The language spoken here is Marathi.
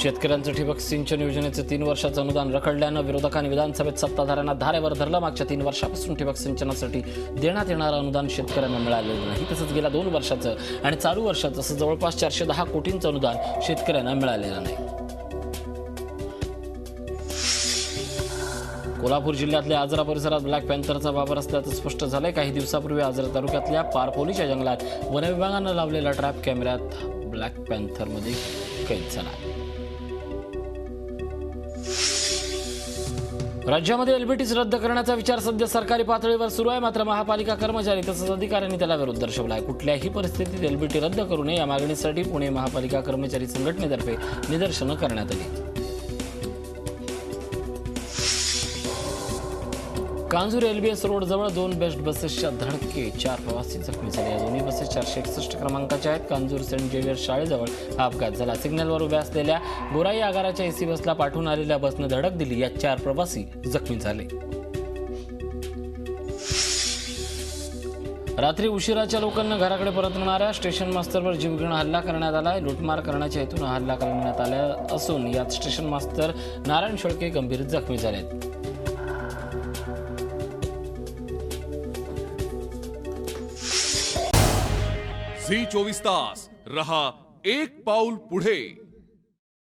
शेतकऱ्यांचं ठिबक सिंचन योजनेचे 3 वर्षाचं अनुदान रखडल्यानं विरोधकांनी विधानसभेत सत्ताधाऱ्यांना धारेवर धरलं। मागच्या 3 वर्षापासून ठिबक सिंचनासाठी देण्यात येणारं अनुदान शेतकऱ्यांना मिळालेलं नाही। तसंच गेल्या 2 वर्षाचं आणि चालू वर्षाचं असं जवळपास 410 कोटींचं अनुदान शेतकऱ्यांना मिळालेलं नाही। कोल्हापूर जिल्ह्यातल्या आजरा परिसरात ब्लॅक पॅन्थरचा वावर असल्याचं स्पष्ट झालंय। काही दिवसापूर्वी आजरा तालुक्यातल्या पारपोलीच्या जंगलात वन विभागानं लावलेला ट्रॅप कॅमेऱ्यात ब्लॅक पॅन्थरमध्ये कैद झाला। राज्यामध्ये एलबीटीस रद्द करण्याचा विचार सध्या सरकारी पातळीवर सुरू आहे। मात्र महापालिका कर्मचारी तसंच अधिकाऱ्यांनी त्याला विरोध दर्शवला आहे। कुठल्याही परिस्थितीत एलबीटी रद्द करू नये या मागणीसाठी पुणे महापालिका कर्मचारी संघटनेतर्फे निदर्शनं करण्यात आली। कांजूर एलबीएस रोड जवळ 2 बेस्ट बसेसच्या धडके 4 प्रवासी जखमी झाले। या दोन्ही बसेस 461 क्रमांकाच्या आहेत। कांजूर सेंट जेवियर शाळेजवळ हा अपघात झाला। सिग्नलवर उभ्या असलेल्या गोराई आगाराच्या एसी बसला पाठवून आलेल्या बसने धडक दिली। यात 4 प्रवासी जखमी झाले। रात्री उशिराच्या लोकांना घराकडे परतणाऱ्या स्टेशन मास्टरवर जीवघेणा हल्ला करण्यात आलाय। लूटमार करण्याच्या हेतून हल्ला करण्यात आला असून यात स्टेशन मास्टर नारायण शेळके गंभीर जखमी झालेत। झी 24 तास रहा एक पाऊल पुढे।